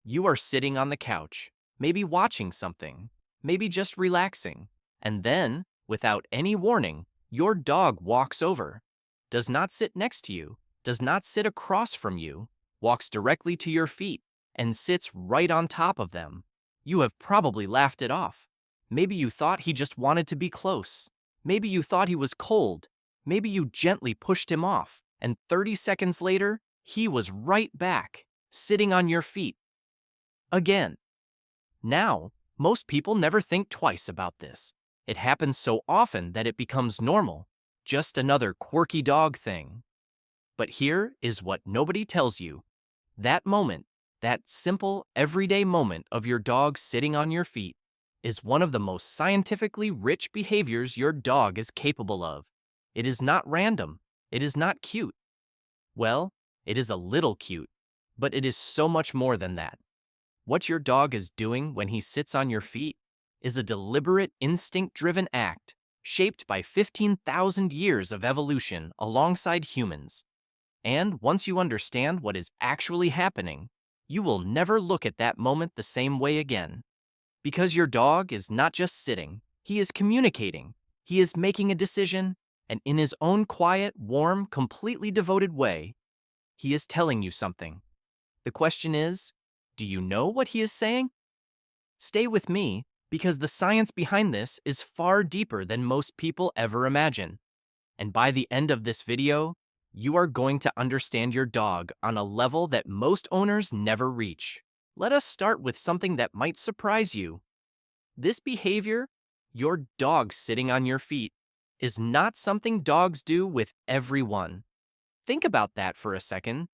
You are sitting on the couch, maybe watching something, maybe just relaxing, and then, without any warning, your dog walks over, does not sit next to you, does not sit across from you, walks directly to your feet, and sits right on top of them. You have probably laughed it off. Maybe you thought he just wanted to be close. Maybe you thought he was cold. Maybe you gently pushed him off, and 30 seconds later, he was right back, sitting on your feet. Again. Now, most people never think twice about this. It happens so often that it becomes normal, just another quirky dog thing. But here is what nobody tells you. That moment, that simple, everyday moment of your dog sitting on your feet, is one of the most scientifically rich behaviors your dog is capable of. It is not random. It is not cute. Well, it is a little cute, but it is so much more than that. What your dog is doing when he sits on your feet is a deliberate, instinct-driven act shaped by 15,000 years of evolution alongside humans. And once you understand what is actually happening, you will never look at that moment the same way again. Because your dog is not just sitting, he is communicating, he is making a decision, and in his own quiet, warm, completely devoted way, he is telling you something. The question is, do you know what he is saying? Stay with me, because the science behind this is far deeper than most people ever imagine. And by the end of this video, you are going to understand your dog on a level that most owners never reach. Let us start with something that might surprise you. This behavior, your dog sitting on your feet, is not something dogs do with everyone. Think about that for a second.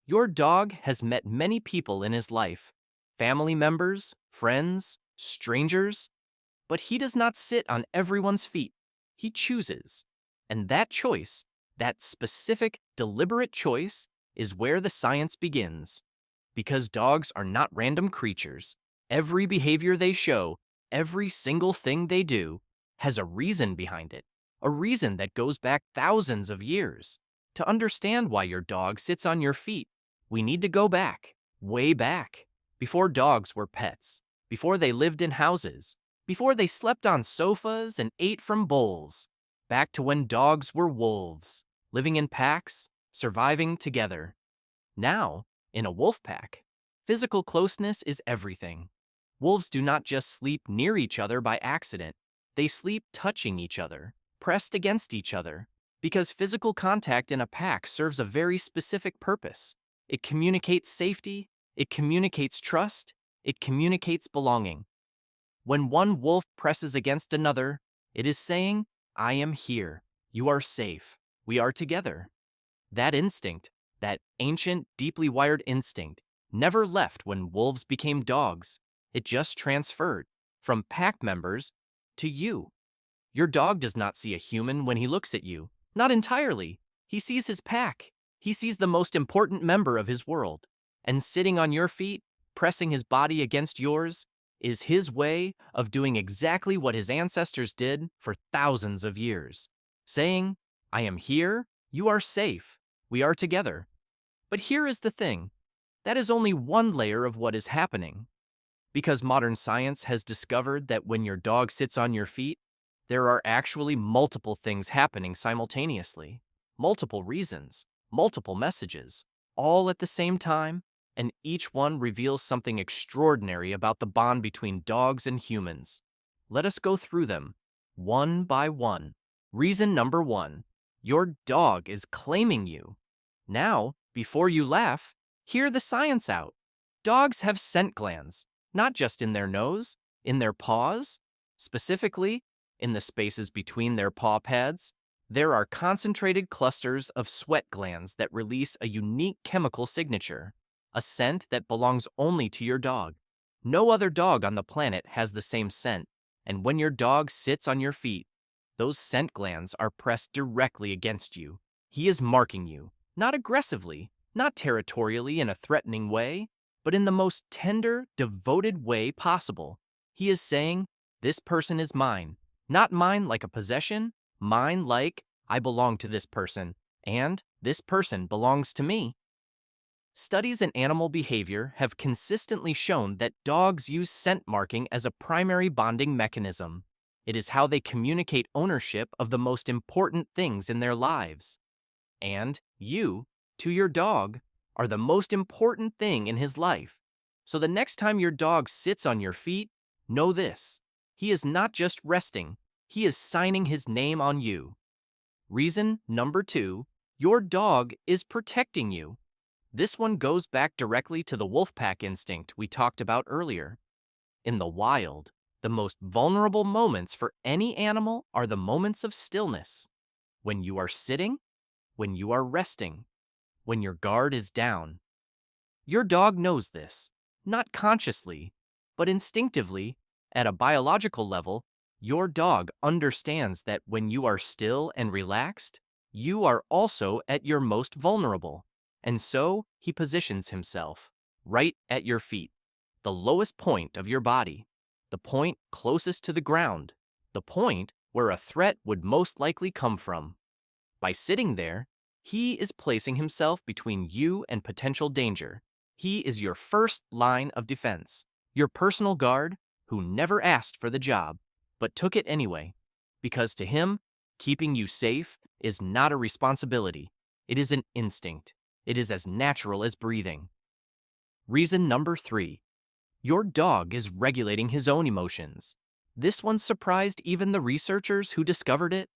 Your dog has met many people in his life, family members, friends, strangers, but he does not sit on everyone's feet. He chooses. And that choice, that specific, deliberate choice, is where the science begins. Because dogs are not random creatures. Every behavior they show, every single thing they do, has a reason behind it, a reason that goes back thousands of years. To understand why your dog sits on your feet, we need to go back, way back, before dogs were pets, before they lived in houses, before they slept on sofas and ate from bowls, back to when dogs were wolves, living in packs, surviving together. Now, in a wolf pack, physical closeness is everything. Wolves do not just sleep near each other by accident, they sleep touching each other, pressed against each other, because physical contact in a pack serves a very specific purpose. It communicates safety, it communicates trust, it communicates belonging. When one wolf presses against another, it is saying, I am here, you are safe, we are together. That instinct, that ancient, deeply wired instinct, never left when wolves became dogs. It just transferred from pack members to you. Your dog does not see a human when he looks at you. Not entirely. He sees his pack. He sees the most important member of his world. And sitting on your feet, pressing his body against yours, is his way of doing exactly what his ancestors did for thousands of years. Saying, I am here, you are safe, we are together. But here is the thing. That is only one layer of what is happening. Because modern science has discovered that when your dog sits on your feet, there are actually multiple things happening simultaneously. Multiple reasons, multiple messages, all at the same time, and each one reveals something extraordinary about the bond between dogs and humans. Let us go through them, one by one. Reason number 1, your dog is claiming you. Now, before you laugh, hear the science out. Dogs have scent glands, not just in their nose, in their paws. Specifically, in the spaces between their paw pads, there are concentrated clusters of sweat glands that release a unique chemical signature, a scent that belongs only to your dog. No other dog on the planet has the same scent, and when your dog sits on your feet, those scent glands are pressed directly against you. He is marking you, not aggressively, not territorially in a threatening way, but in the most tender, devoted way possible. He is saying, this person is mine. Not mine like a possession, mine like I belong to this person, and this person belongs to me. Studies in animal behavior have consistently shown that dogs use scent marking as a primary bonding mechanism. It is how they communicate ownership of the most important things in their lives. And you, to your dog, are the most important thing in his life. So the next time your dog sits on your feet, know this: he is not just resting, he is signing his name on you. Reason number 2, your dog is protecting you. This one goes back directly to the wolf pack instinct we talked about earlier. In the wild, the most vulnerable moments for any animal are the moments of stillness. When you are sitting, when you are resting, when your guard is down. Your dog knows this, not consciously, but instinctively. At a biological level, your dog understands that when you are still and relaxed, you are also at your most vulnerable. And so he positions himself right at your feet, the lowest point of your body, the point closest to the ground, the point where a threat would most likely come from. By sitting there, he is placing himself between you and potential danger. He is your first line of defense, your personal guard who never asked for the job, but took it anyway. Because to him, keeping you safe is not a responsibility. It is an instinct. It is as natural as breathing. Reason number 3, your dog is regulating his own emotions. This one surprised even the researchers who discovered it.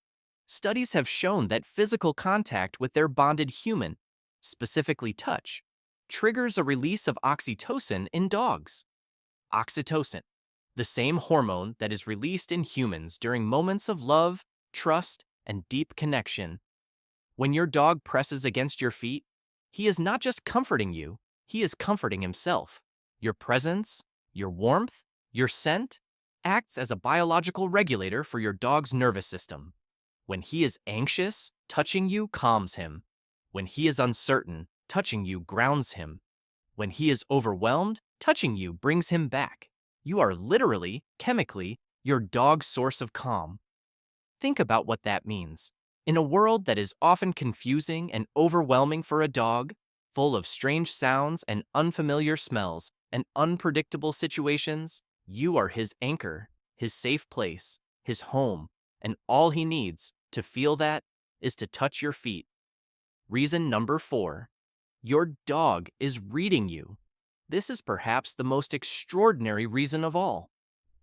Studies have shown that physical contact with their bonded human, specifically touch, triggers a release of oxytocin in dogs. Oxytocin, the same hormone that is released in humans during moments of love, trust, and deep connection. When your dog presses against your feet, he is not just comforting you, he is comforting himself. Your presence, your warmth, your scent acts as a biological regulator for your dog's nervous system. When he is anxious, touching you calms him. When he is uncertain, touching you grounds him. When he is overwhelmed, touching you brings him back. You are literally, chemically, your dog's source of calm. Think about what that means. In a world that is often confusing and overwhelming for a dog, full of strange sounds and unfamiliar smells and unpredictable situations, you are his anchor, his safe place, his home, and all he needs to feel that is to touch your feet. Reason number 4, your dog is reading you. This is perhaps the most extraordinary reason of all,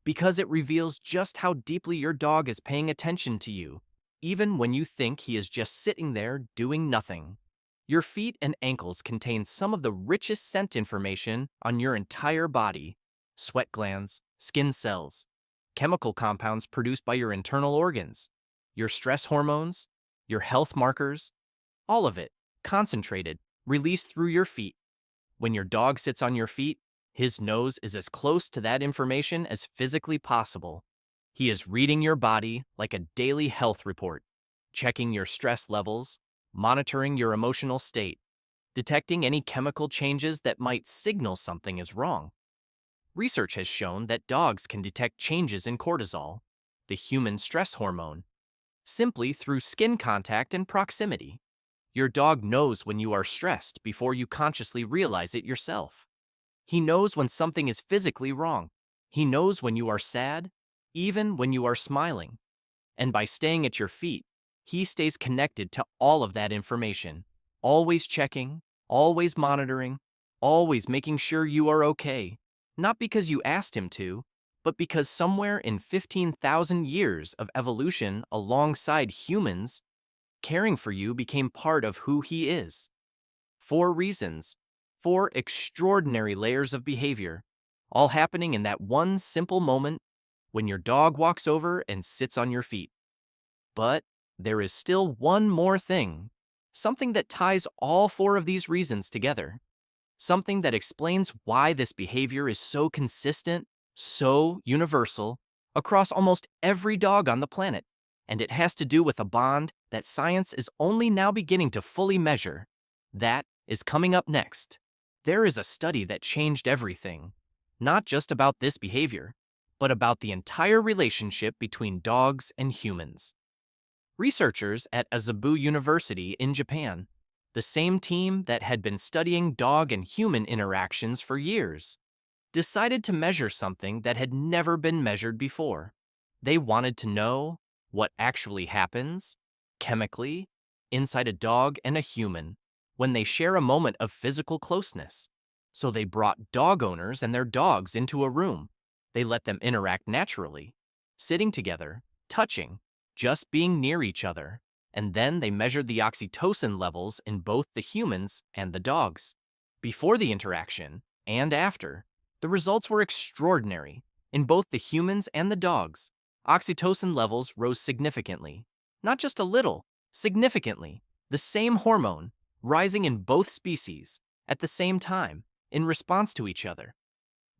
because it reveals just how deeply your dog is paying attention to you, even when you think he is just sitting there doing nothing. Your feet and ankles contain some of the richest scent information on your entire body: sweat glands, skin cells, chemical compounds produced by your internal organs, your stress hormones, your health markers, all of it, concentrated, released through your feet. When your dog sits on your feet, his nose is as close to that information as physically possible. He is reading your body like a daily health report, checking your stress levels, monitoring your emotional state, detecting any chemical changes that might signal something is wrong. Research has shown that dogs can detect changes in cortisol, the human stress hormone, simply through skin contact and proximity. Your dog knows when you are stressed before you consciously realize it yourself. He knows when something is physically wrong. He knows when you are sad, even when you are smiling. And by staying at your feet, he stays connected to all of that information, always checking, always monitoring, always making sure you are okay. Not because you asked him to, but because somewhere in 15,000 years of evolution alongside humans, caring for you became part of who he is. 4 reasons, 4 extraordinary layers of behavior, all happening in that one simple moment when your dog walks over and sits on your feet. But there is still one more thing, something that ties all 4 of these reasons together. Something that explains why this behavior is so consistent, so universal, across almost every dog on the planet. And it has to do with a bond that science is only now beginning to fully measure. That is coming up next. There is a study that changed everything, not just about this behavior, but about the entire relationship between dogs and humans. Researchers at Azabu University in Japan The same team that had been studying dog and human interactions for years decided to measure something that had never been measured before. They wanted to know what actually happens, chemically, inside a dog and a human when they share a moment of physical closeness. So they brought dog owners and their dogs into a room. They let them interact naturally, sitting together, touching, just being near each other. And then they measured the oxytocin levels in both the humans and the dogs. Before the interaction and after, the results were extraordinary. In both the humans and the dogs, oxytocin levels rose significantly. Not just a little, significantly. The same hormone, rising in both species, at the same time, in response to each other.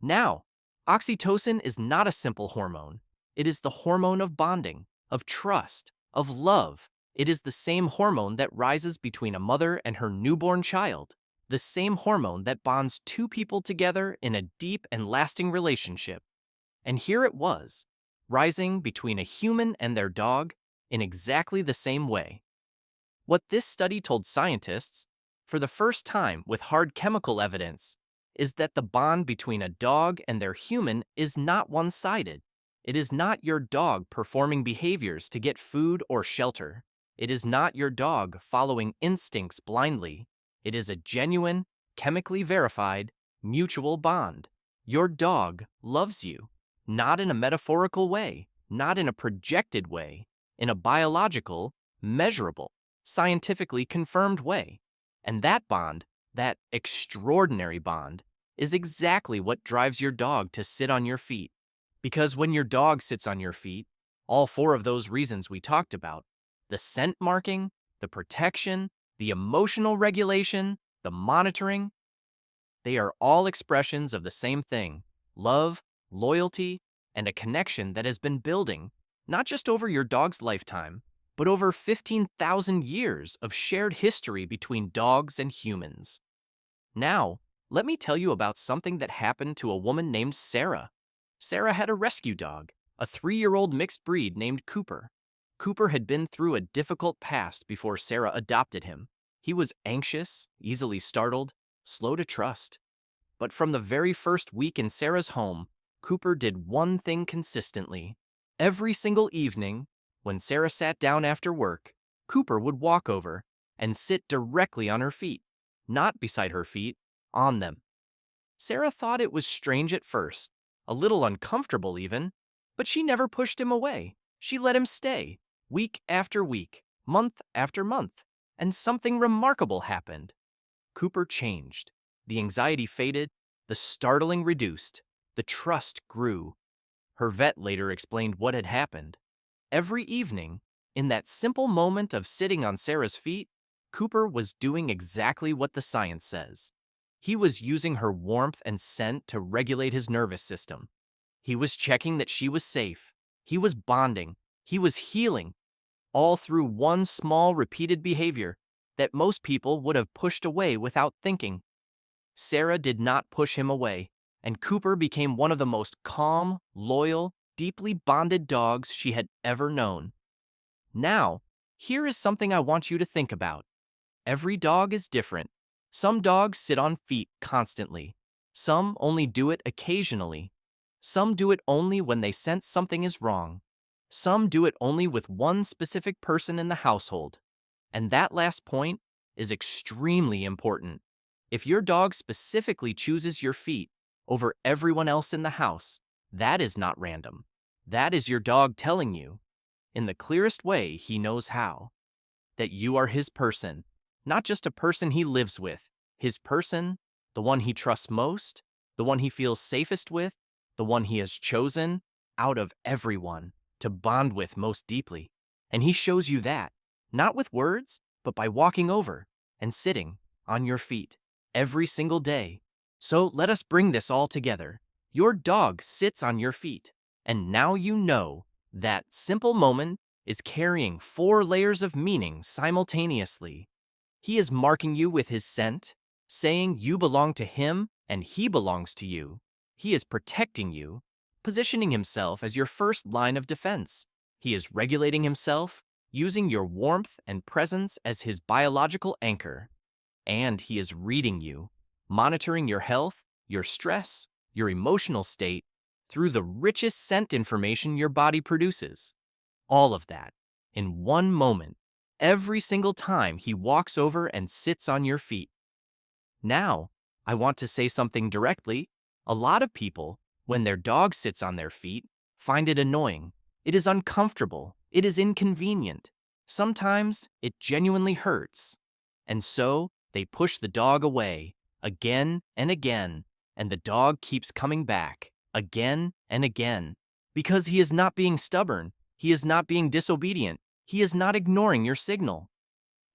Now, oxytocin is not a simple hormone. It is the hormone of bonding, of trust, of love. It is the same hormone that rises between a mother and her newborn child. The same hormone that bonds two people together in a deep and lasting relationship. And here it was, rising between a human and their dog in exactly the same way. What this study told scientists, for the first time with hard chemical evidence, is that the bond between a dog and their human is not one-sided. It is not your dog performing behaviors to get food or shelter. It is not your dog following instincts blindly. It is a genuine, chemically verified, mutual bond. Your dog loves you, not in a metaphorical way, not in a projected way, in a biological, measurable, scientifically confirmed way. And that bond, that extraordinary bond, is exactly what drives your dog to sit on your feet. Because when your dog sits on your feet, all four of those reasons we talked about, the scent marking, the protection, the emotional regulation, the monitoring, they are all expressions of the same thing: love, loyalty, and a connection that has been building, not just over your dog's lifetime, but over 15,000 years of shared history between dogs and humans. Now, let me tell you about something that happened to a woman named Sarah. Sarah had a rescue dog, a 3-year-old mixed breed named Cooper. Cooper had been through a difficult past before Sarah adopted him. He was anxious, easily startled, slow to trust. But from the very first week in Sarah's home, Cooper did one thing consistently. Every single evening, when Sarah sat down after work, Cooper would walk over and sit directly on her feet, not beside her feet, on them. Sarah thought it was strange at first, a little uncomfortable even, but she never pushed him away. She let him stay, week after week, month after month, and something remarkable happened. Cooper changed. The anxiety faded, the startling reduced, the trust grew. Her vet later explained what had happened. Every evening, in that simple moment of sitting on Sarah's feet, Cooper was doing exactly what the science says. He was using her warmth and scent to regulate his nervous system. He was checking that she was safe. He was bonding. He was healing, all through one small repeated behavior that most people would have pushed away without thinking. Sarah did not push him away, and Cooper became one of the most calm, loyal, deeply bonded dogs she had ever known. Now, here is something I want you to think about. Every dog is different. Some dogs sit on feet constantly. Some only do it occasionally. Some do it only when they sense something is wrong. Some do it only with one specific person in the household. And that last point is extremely important. If your dog specifically chooses your feet over everyone else in the house, that is not random. That is your dog telling you, in the clearest way he knows how, that you are his person, not just a person he lives with, his person, the one he trusts most, the one he feels safest with, the one he has chosen, out of everyone, to bond with most deeply. And he shows you that, not with words, but by walking over and sitting on your feet every single day. So let us bring this all together. Your dog sits on your feet, and now you know that simple moment is carrying 4 layers of meaning simultaneously. He is marking you with his scent, saying you belong to him and he belongs to you. He is protecting you, positioning himself as your first line of defense. He is regulating himself, using your warmth and presence as his biological anchor. And he is reading you, monitoring your health, your stress, your emotional state through the richest scent information your body produces. All of that in one moment, every single time he walks over and sits on your feet. Now, I want to say something directly. A lot of people, when their dog sits on their feet, find it annoying. It is uncomfortable. It is inconvenient. Sometimes it genuinely hurts. And so they push the dog away again and again, and the dog keeps coming back again and again because he is not being stubborn. He is not being disobedient. He is not ignoring your signal.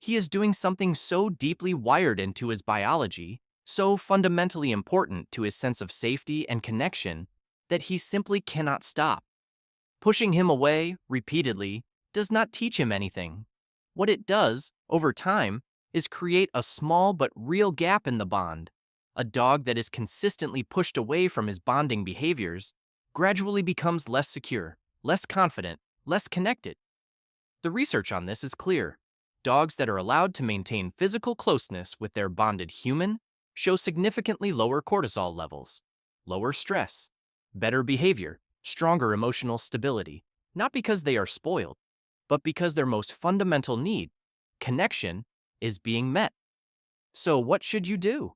He is doing something so deeply wired into his biology, so fundamentally important to his sense of safety and connection, that he simply cannot stop. Pushing him away repeatedly does not teach him anything. What it does, over time, is create a small but real gap in the bond. A dog that is consistently pushed away from his bonding behaviors gradually becomes less secure, less confident, less connected. The research on this is clear. Dogs that are allowed to maintain physical closeness with their bonded human show significantly lower cortisol levels, lower stress, better behavior, stronger emotional stability, not because they are spoiled, but because their most fundamental need, connection, is being met. So what should you do?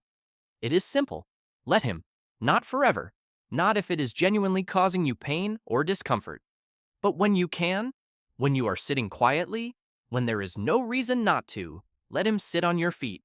It is simple. Let him. Not forever. Not if it is genuinely causing you pain or discomfort. But when you can, when you are sitting quietly, when there is no reason not to, let him sit on your feet.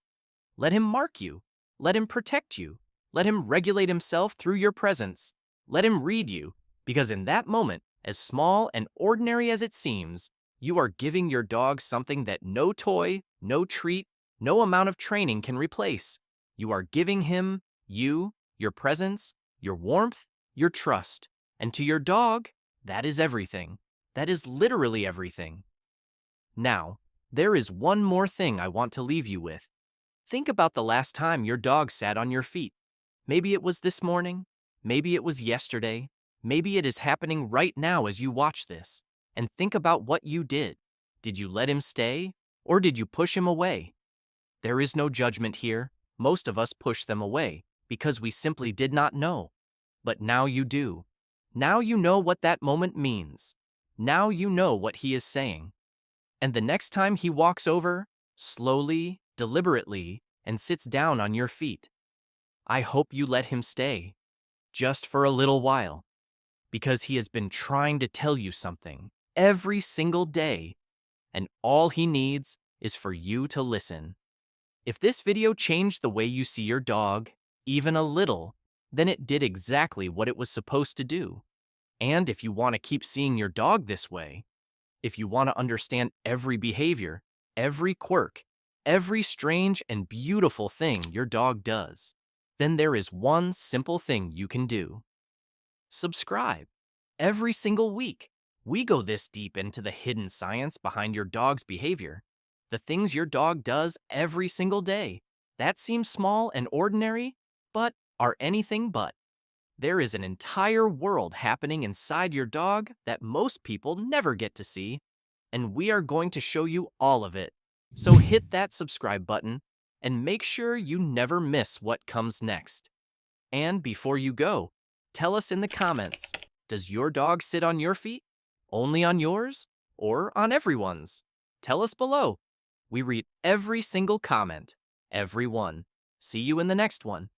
Let him mark you. Let him protect you. Let him regulate himself through your presence. Let him read you, because in that moment, as small and ordinary as it seems, you are giving your dog something that no toy, no treat, no amount of training can replace. You are giving him you, your presence, your warmth, your trust. And to your dog, that is everything. That is literally everything. Now, there is one more thing I want to leave you with. Think about the last time your dog sat on your feet. Maybe it was this morning. Maybe it was yesterday. Maybe it is happening right now as you watch this. And think about what you did. Did you let him stay, or did you push him away? There is no judgment here. Most of us push them away because we simply did not know. But now you do. Now you know what that moment means. Now you know what he is saying. And the next time he walks over, slowly, deliberately, and sits down on your feet, I hope you let him stay, just for a little while, because he has been trying to tell you something every single day, and all he needs is for you to listen. If this video changed the way you see your dog, even a little, then it did exactly what it was supposed to do. And if you want to keep seeing your dog this way, if you want to understand every behavior, every quirk, every strange and beautiful thing your dog does, then there is one simple thing you can do. Subscribe. Every single week, we go this deep into the hidden science behind your dog's behavior, the things your dog does every single day. That seems small and ordinary, but are anything but. There is an entire world happening inside your dog that most people never get to see, and we are going to show you all of it. So hit that subscribe button and make sure you never miss what comes next. And before you go, tell us in the comments, does your dog sit on your feet? Only on yours? Or on everyone's? Tell us below. We read every single comment, every one. See you in the next one.